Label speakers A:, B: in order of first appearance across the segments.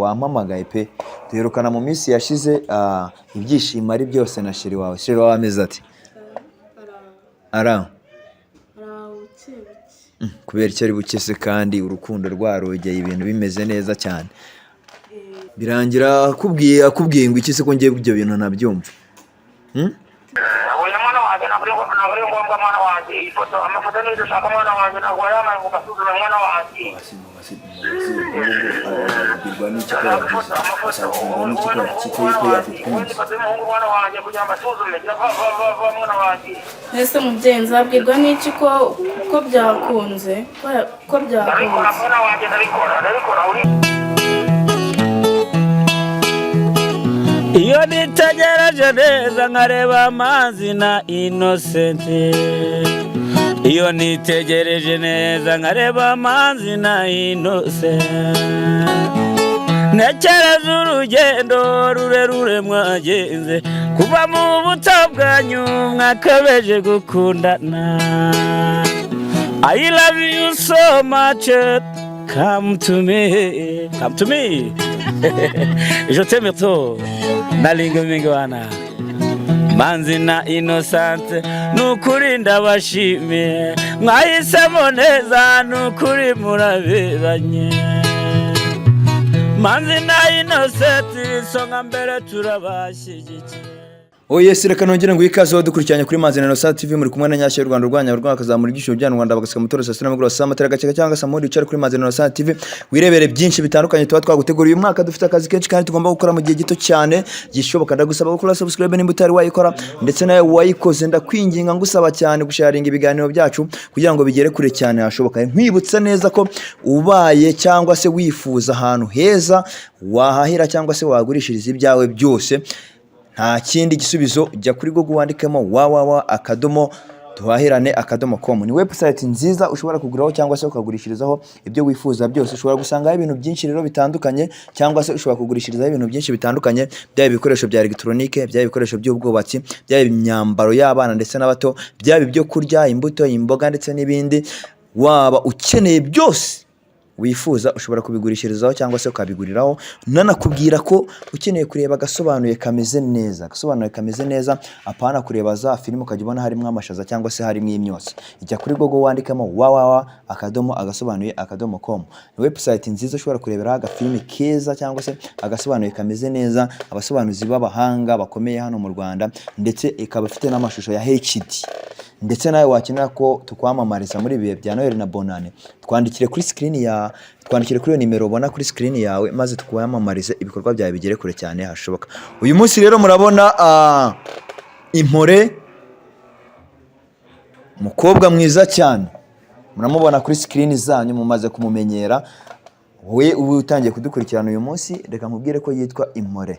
A: wampamagaye pe duherukana mu minsi yashize ibyishimo ari byose na sheri wawe ameze ati ara kubera icyo ari buke se kandi urukundo rwarogeye ibintu bimeze neza cyane birangira akubwiye ngo iki se ko ngiye ibyo bintu nabyumva
B: ese mubyeyi nzabwirwa n'iki ko byakunze ko byakunze
C: iyo nitegereje neza nkareba amazi na Innocent iyo nitegereje neza nkareba amazi na Innocent ntekereza urugendo rurerure mwagenze kuva mu buto bwanyu mwakabeje gukundana I love you so much come to me je t'aime trop nalinga mingi wana manzi na Innocent nukuri ndabashimiye mwahisemo neza nukuri muraberanye manzi na Innocent isonga mbere turabashyigikiye.
A: Yes, reka nongere ngo ikaze dukurikiranye kuri Manzi na Innocent TV muri kumwe na Nyashya y'u Rwanda urwanya urwanya kazamura igisho bya Rwanda bagasika mutoro saa 7 saa matera gaceka cyangwa saa muri cyo kuri Manzi na Innocent TV wirebere byinshi bitandukanye tuba twaguteguriye uyu mwaka dufite akazi kenshi kandi tugomba gukora mu gihe gito cyane gishoboka ndagusaba gukora subscribe nimba utari wayikora ndetse nawe wayikoze ndakwinginga ngusaba cyane gusharinga ibiganiro byacu kugira ngo bigere kure cyane hashoboka nkwibutsa neza ko ubaye cyangwa se wifuza ahantu heza wahahira cyangwa se wagurishiriza ibyawe byose nta kindi gisubizo jya kuri Google wandikemo www.duhahirane.com ni website nziza ushobora kuguraho cyangwa se ukagurishirizaho ibyo wifuza byose ushobora gusangaho ibintu byinshi rero bitandukanye cyangwa se ushobora kugurishirizaho ibintu byinshi bitandukanye byaba ibikoresho bya electronique byaba ibikoresho by'ubwubatsi byaba imyambaro y'abana ndetse n'abato byaba ibyo kurya imbuto imboga ndetse n'ibindi waba ukeneye byose wifuza ushobora kubigurishirizaho cyangwa se ukabiguriraho nanakubwira ko ukeneye kureba gasobanuye kameze neza apana kureba za filime ukajya ubona harimo amashaza cyangwa se harimo imyotsi ijya kuri Google wandikamo www.agasobanuye.com ni website nziza ushobora kureberaho agafilime keza cyangwa se agasobanuye kameze neza abasobanuzi b'abahanga bakomeye hano mu Rwanda ndetse ikaba ifite n'amashusho ya HD ndetse nawe wakenera ko tukwamamariza muri bihe bya Noheli na Bonane twandikire kuri iyo nimero ubona kuri screen yawe maze tukwamamarize ibikorwa byawe bigere kure cyane hashoboka. Uyu munsi rero murabona Impore mukobwa mwiza cyane muramubona kuri screen zanyu mumaze kumumenyera we utangiye kudukurikirana uyu munsi reka nkubwire ko yitwa Impore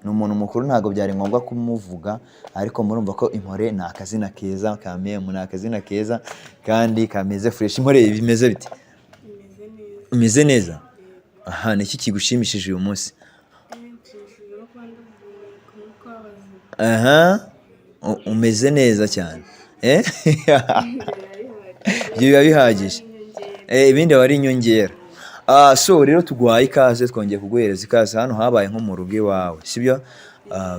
A: ni umuntu mukuru ntago byari ngombwa kumuvuga ariko murumva ko Impore ni akazina keza ni akazina keza kandi kameze fresh. Impore bimeze bite? Imeze neza. Aha niki kigushimishije uyu munsi? Aha umeze neza cyane biba bihagije ibindi wari inyongera. So rero tuguhaye ikaze twongeye kuguhereza ikaze hano habaye nko mu rugo iwawe sibyo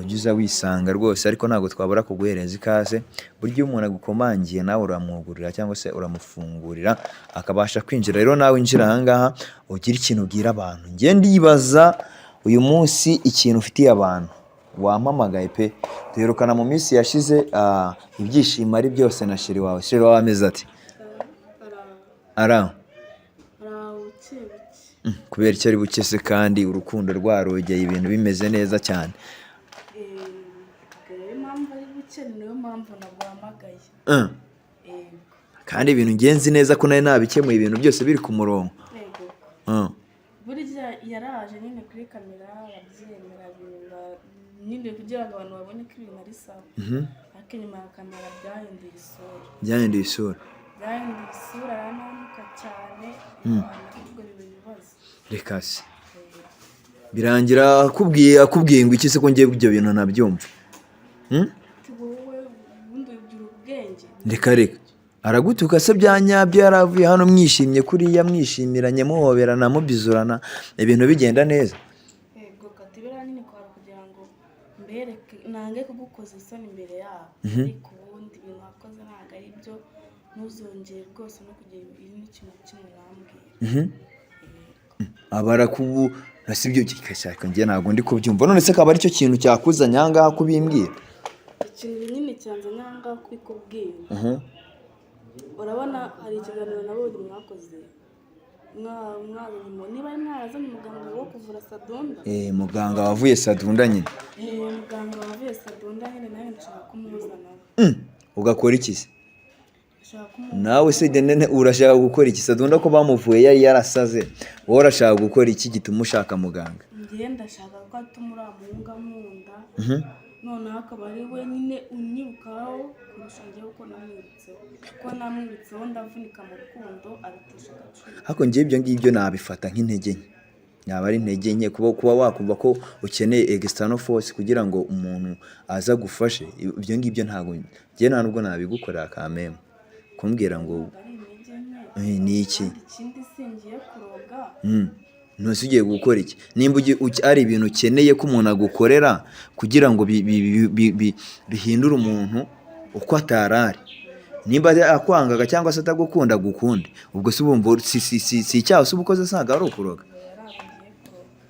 A: ugize wisanga rwose ariko ntago twabura kuguhereza ikaze buryo umuntu agukomangiye nawe uramwugurira cyangwa se uramufungurira akabasha kwinjira. Rero nawe injira ahangaha ugira ikintu ubwira abantu ngiye ndibaza uyu munsi ikintu ufitiye abantu wampamagaye pe duherukana mu minsi yashize ibyishimo ari byose na sheri wawe ameze ati ara kubera icyo ari buke se kandi urukundo rwarogeye ibintu bimeze neza cyane kandi ibintu ngenzi neza ko nari nabikemuye ibintu byose biri ku murongo.
B: burya yaraje nyine kuri kamera arabyemera nyine kugira ngo abantu babone ko ibintu ari sawa ariko inyuma ya kamera byahinduye isura aranamuka cyane ahubwo biba ibibazo
A: reka se birangira akubwiye ngo iki se ko ngiye ibyo bintu nabyumva
B: wowe ubundi ugira ubwenge
A: reka aragutuka se byanyabyo yaravuye hano mwishimye kuriya mwishimiranye muhoberana mubizurana ibintu bigenda neza
B: nange kugukoza isoni imbere yabo ariko ubundi ibintu wakoze ntabwo ari byo ntuzongere rwose no kugira ibindi kintu kimwe nambwira
A: abara kubu nasibyo gikashaka njye ntabwo ndi kubyumva none se akaba ari cyo kintu cyakuzanye aha ngaha kubimbwira
B: ikintu nyine cyanzanye aha ngaha kubikubwira urabona hari ikiganiro nabonye mwakoze niba ari mwarazanye umuganga wo kuvura Sadunda
A: muganga wavuye Sadunda nyine
B: muganga wavuye Sadunda nyine nawe nshaka kumuzana
A: ugakora iki se nawe se denene urashaka gukora iki Sadunda ko bamuvuye yari yarasaze wowe urashaka gukora iki gituma ushaka muganga
B: ngiye ndashaka ko atuma uramunga munda noneho akaba ari we nyine unyibukaho kurusha njyewe uko namwibutseho ndavunika mu rukundo abitisha agaciro
A: ariko njye ibyo ngibyo nabifata nk'intege nke yaba ari intege nke kuba wakumva ko ukeneye external force kugira ngo umuntu aza gufashe ibyo ngibyo ntabwo njye nta nubwo nabigukorera kameme kumbwira ngo ni iki
B: ikindi singiye kuroga
A: ntuzi ugiye gukora iki nimba ari ibintu ukeneye ko umuntu agukorera kugira ngo bihindure umuntu uko atarari nimba akwangaga cyangwa se atagukunda gukunde ubwo se ubumva si icyaha se ubukoze asanga ari ukuroga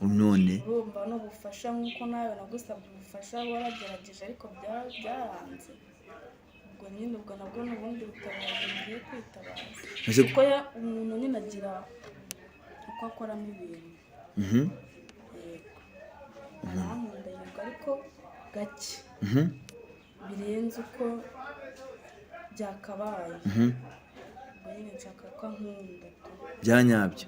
A: none
B: urumva n'ubufasha nk'uko nawe nagusabye ubufasha waragerageje ariko byaranze ubwo nyine ubwo nabwo n'ubundi butabazi ngiye kwitabaza kuko umuntu nyine agira uko akoramo ibintu arankunda yego ariko gake birenze uko byakabaye ubwo nyine nshaka ko ankunda
A: bya nyabyo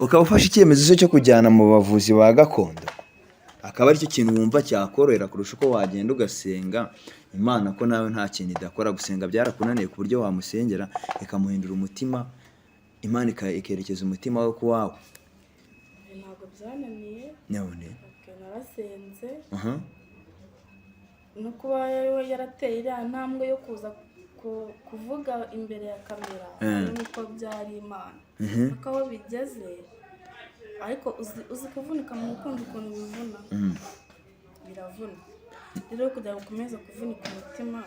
A: ukaba ufashe icyemezo cyo kujyana mu bavuzi ba gakondo akaba ari cyo kintu wumva cyakorohera kurusha uko wagenda ugasenga Imana ko nawe nta kintu idakora gusenga byarakunaniye ku buryo wamusengera ikamuhindura umutima Imana ikerekeza umutima we ku wawe
B: ntabwo byananiye
A: none
B: narasenze no kuba yarateye iriya ntambwe yo kuza kuvuga imbere ya kamera nuko byari Imana kuko aho bigeze ariko uzi kuvunika mu rukundo ukuntu bivuna biravuna rero kugira ngo ukomeze kuvunika umutima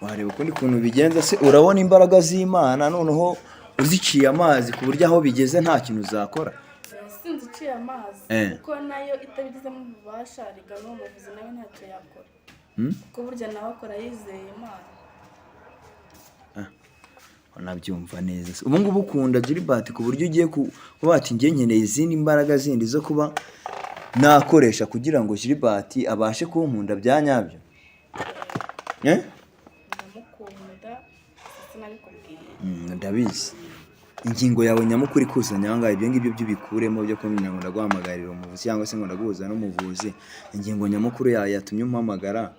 A: wareba ukundi kuntu bigenza se urabona imbaraga z'Imana noneho uziciye amazi ku buryo aho bigeze nta kintu uzakora
B: sinzi iciye amazi kuko nayo itabigizemo ububasha riga n'umuvuzi nawe ntacyo yakora kuko burya nawe akora yizeye Imana
A: nabyumva neza ubu ngubu ukunda Gilbert ku buryo ugiye kuba ati njye nkeneye izindi mbaraga zindi zo kuba nakoresha kugira ngo Gilbert abashe kunkunda bya nyabyo
B: ndamukunda sinabikubwiye
A: ndabizi ingingo yawe nyamukuru ikuzanya aha ngaha ibyo ngibyo by'ubikuremo byo kumenya ngo ndaguhamagarira umuvuzi cyangwa se ngo ndaguhuza n'umuvuzi ingingo nyamukuru yatumye umpamagara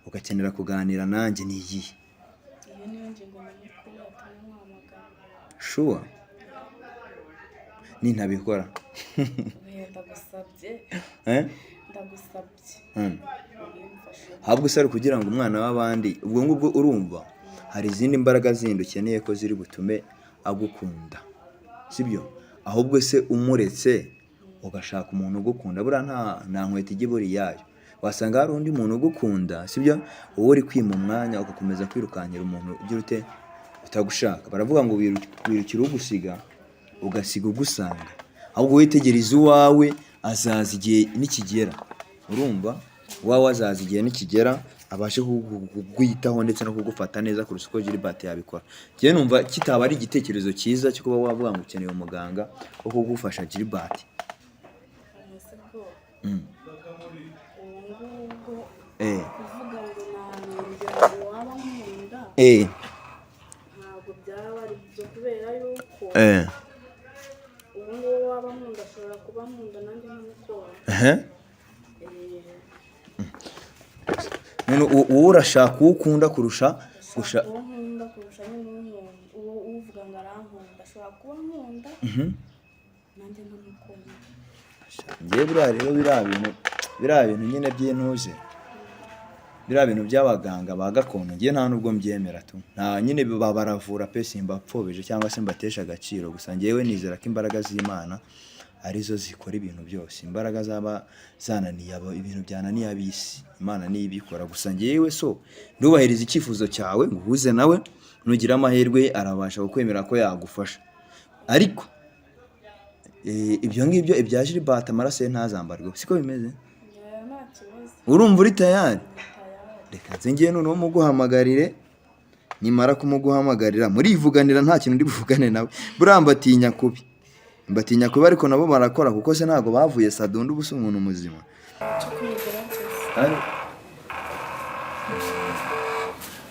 A: ugakenera kuganira nanjye ni iyihe
B: iyo niyo ngingo nyamukuru yatumye umpamagara
A: sure nintabikora
B: ndagusabye
A: ahubwo se ari kugira ngo umwana w'abandi ubwo ngubwo urumva hari izindi mbaraga zindi ukeneye ko ziri butume agukunda sibyo ahubwo se umuretse ugashaka umuntu ugukunda buriya nta nkweto ijya ibura iyayo wasanga hari undi muntu ugukunda sibyo wowe uri kwima umwanya ugakomeza kwirukankira umuntu ugira ute utagushaka baravuga ngo wirukira ugusiga ugasiga ugusanga ahubwo witegereza uwawe azaza igihe nikigera urumva wawe azaza igihe nikigera abashe kugwitaho ndetse no kugufata neza kurusha uko Gilbert yabikora njye numva kitaba ari igitekerezo cyiza cyo kuba wavuga ngo ukeneye umuganga wo kugufasha Gilbert
B: kuvuga ngo ntabwo waba nkunda ntabwo byaba ari byo kubera yuko ubu ngubu waba nkunda ashobora kuba nkunda nanjye nk'umukobwa
A: wowe urashaka uwo ukunda kurusha
B: uwo nkunda kurusha uwo uvuga ngo arankunda ashobora kuba nkunda nanjye nk'umukobwa
A: ngewe buriya rero biriya bintu nyine by'intuze biriya bintu by'abaganga ba gakondo ngewe nta nubwo mbyemera tu nta nyine baravura pe simbapfobije cyangwa se mbatesha agaciro gusa ngewe nizera ko imbaraga z'Imana arizo zikora ibintu byose. Imbaraga zaba zananiye ibintu byananiye ab'isi, Imana niyo ibikora. Gusa njyewe ndubahiriza icyifuzo cyawe ngo uhuze nawe, nugira amahirwe arabasha kukwemera ko yagufasha. Ariko ibyo ngibyo ibya Gilbert amaraso ye ntazambarwe, siko bimeze?
B: nta kibazo.
A: Urumva uri tayari?
B: Tayari.
A: Reka nze ngiye noneho muguhamagarire, nimara kumuguhamagarira murivuganira, nta kintu ndi buvugane nawe. Buriya mbatinya kubi ariko nabo barakora, kuko se ntabwo bavuye Sadondo ubusa umuntu muzima.
B: cyo kumugerageza.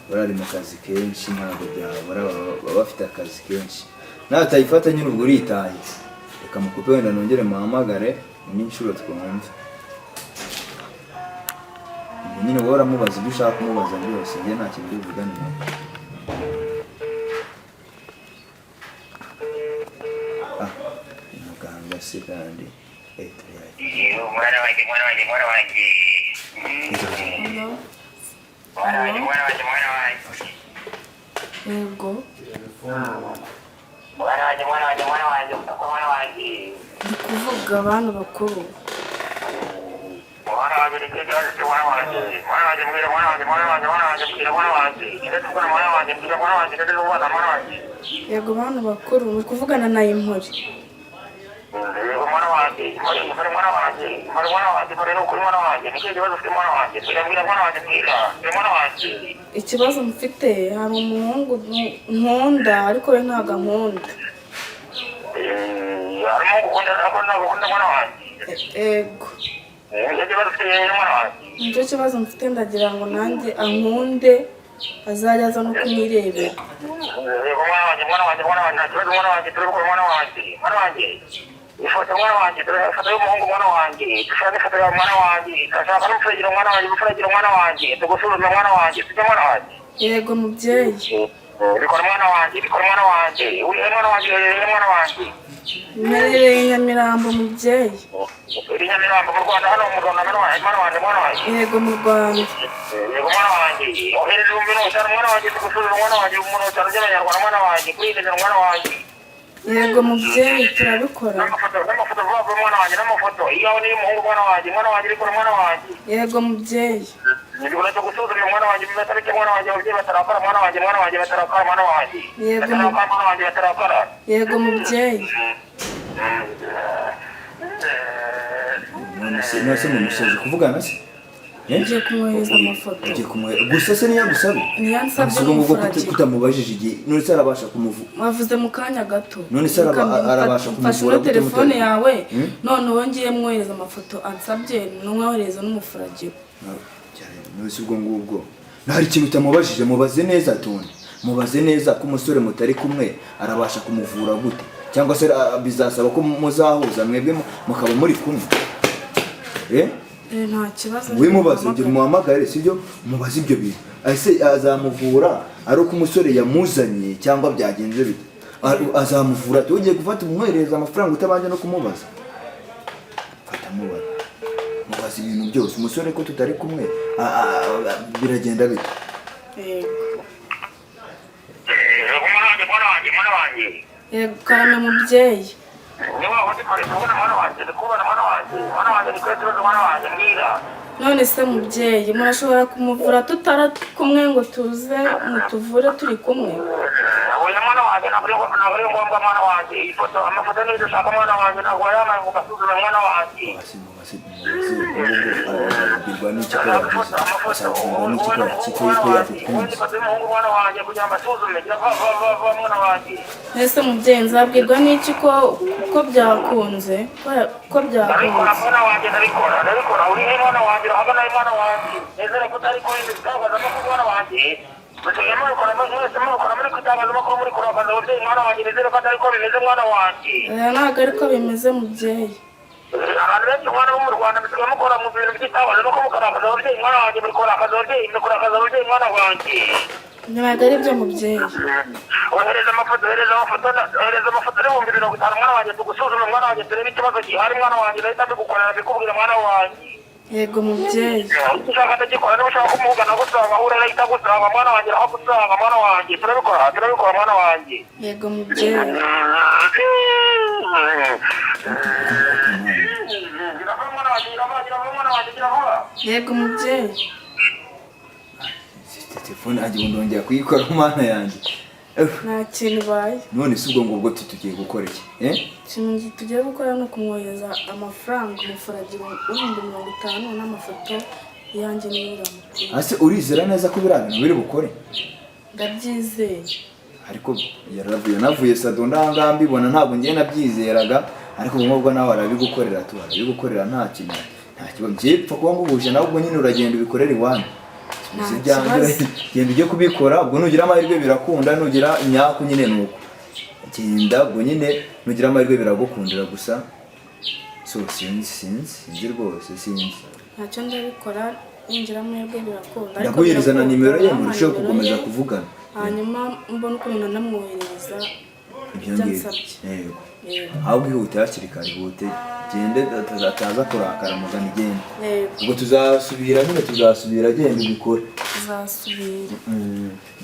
A: Barari mu kazi kenshi, ntabwo byabura, baba bafite akazi kenshi. Nawe utayifata nyine ubwo uritaye. Reka mukupe wenda nongere muhamagare n'inshuro twumve. Nyine wowe uramubaza ibyo ushaka kumubaza byose, njye nta kintu ndi buvugane nawe. Muganga se kandi
D: Mwana wanjye
B: Yego. Ndi kuvuga abantu bakuru. Yego abantu bakuru, ni kuvugana na Impori. Ikibazo mfite, hari umuhungu nkunda ariko we ntabwo ankunda. Ego. Nicyo kibazo mfite, ndagira ngo nanjye ankunde azajya aza no kumwirebera.
D: Ifoto mwana wanjye, ifoto y'umuhungu mwana wanjye, dushaka ifoto ya mwana wanjye, turashaka n'umufuragiro mwana wanjye, umufuragiro mwana wanjye, tugusuzume mwana wanjye, sibyo mwana wanjye?
B: Yego mubyeyi.
D: Bikora mwana wanjye, bikora mwana wanjye, uri mwana wanjye, uri mwana wanjye.
B: Mperereye Nyamirambo mubyeyi.
D: Uri Nyamirambo mu Rwanda, hano mu Rwanda mwana wanjye, mwana wanjye.
B: Yego mu Rwanda.
D: Yego mwana wanjye, ohereza 50 mwana wanjye, tugusuzume mwana wanjye, 50 by'Abanyarwanda mwana wanjye, kuri iyi mwana wanjye.
B: Yego mubyeyi, turabikora.
D: N'amafoto vuba mwana wanjye, n'amafoto iyawe n'iy'umuhungu mwana wanjye, bikora mwana wanjye.
B: Yego mubyeyi.
D: Nibura cyo gusuzuma mwana wanjye, bibatarike mwana wanjye, ababyeyi batarakora mwana wanjye, batarakora mwana wanjye.
B: Yego
D: mwana wanjye, batarakora.
B: Yego mubyeyi.
A: None se mumusoje kuvugana se?
B: Ngiye kumwohereza amafoto.
A: Gusa se niyo agusaba?
B: Niyo ansabye n'umufuragiro.
A: Kutamubajije igihe, none se arabasha kumuvura?
B: Wavuze mu kanya gato.
A: None se arabasha kumuvura?
B: Mfashe muri telefone yawe, none uwo ngiye mwohereza amafoto ansabye, n'umwohereza n'umufuragiro.
A: None se ubwo ngubwo ntari ikintu utamubajije, mubaze neza Tony. Mubaze neza ko umusore mutari kumwe arabasha kumuvura gute, cyangwa se bizasaba ko muzahuza mwebwe mukaba muri kumwe.
B: Nta kibazo.
A: Wimubaze ngira umuhamagare, sibyo? Mubaze ibyo bintu. Ese azamuvura ari uko umusore yamuzanye cyangwa byagenze bite? Azamuvura tugiye gufata umwohereza amafaranga utabanje no kumubaza. Fata mubaze. Mubaze ibintu byose, umusore ko tutari kumwe biragenda bite?
D: Mwana wanjye.
B: Yego karame mubyeyi. None se mubyeyi, murashobora kumuvura tutari kumwe ngo tuze mutuvure turi kumwe?
D: Oya mwana wanjye, ntabwo ngombwa mwana wanjye, amafoto niyo dushaka mwana wanjye, ntabwo wayamaye ngo ugasuzume mwana wanjye.
B: Ese mubyeyi, nzabwirwa n'iki ko byakunze? Ko byakunze?
D: Mwana wanjye, ndabikora, uri mwana wanjye, urahagana mwana wanjye, nezere ko utari kurinda itangazamakuru mwana wanjye.
B: Ntabwo ariko bimeze mubyeyi.
D: Abantu benshi mwana bo mu Rwanda bisigaye mukora mu bintu by'itangazamakuru, mukarakaza ababyeyi mwana wanjye, mukarakaza ababyeyi mwana wanjye.
B: Ntabwo ari byo mubyeyi.
D: Ohereza amafoto n'ibihumbi 50 mwana wanjye, tugusuzume mwana wanjye, turebe ikibazo gihari mwana wanjye, nahita mbigukorera mbikubwira mwana wanjye.
B: Yego mubyeyi.
D: Ushaka ndagikora, niba ushaka kumugana gusanga ahura ahita gusanga mwana wanjye, aho gusanga mwana wanjye, turabikora mwana wanjye.
B: Yego mubyeyi.
D: mwana wanjye gira vuba.
B: Yego mubyeyi.
A: Telefone agiye ndongera kuyikora mana yanjye.
B: Nta kintu baye.
A: None si ubwo ngubwo tugiye gukora iki?
B: Ikintu tugiye gukora ni ukumwohereza amafaranga umufuragiro w'ibihumbi 50 n'amafoto yanjye n'uramutse.
A: Ase urizera neza ko biriya bintu biri bukore?
B: Ndabyizeye. Ariko
A: navuye sado ndanga mbibona ntabwo ngiye nabyizeraga ariko ubwo nawe arabigukorera tu arabigukorera nta kintu byepfa kuba ngubuje nawe ubwo nyine uragenda ubikorera iwanyu. Genda ujye kubikora ubwo nugira amahirwe birakunda nugira imyaku nyine nuko genda ubwo nyine nugira amahirwe biragukundira gusa so sinzi rwose sinzi
B: ntacyo ndabikora ningira amahirwe birakunda
A: ndaguhereza na nimero ye murusheho gukomeza kuvugana
B: hanyuma mbona ukuntu namwohereza
A: ibyo ngibyo ahubwo ihute hakiri kare ihute gende ataza kurakara mugana igenda ubwo tuzasubira genda ubikore
B: tuzasubira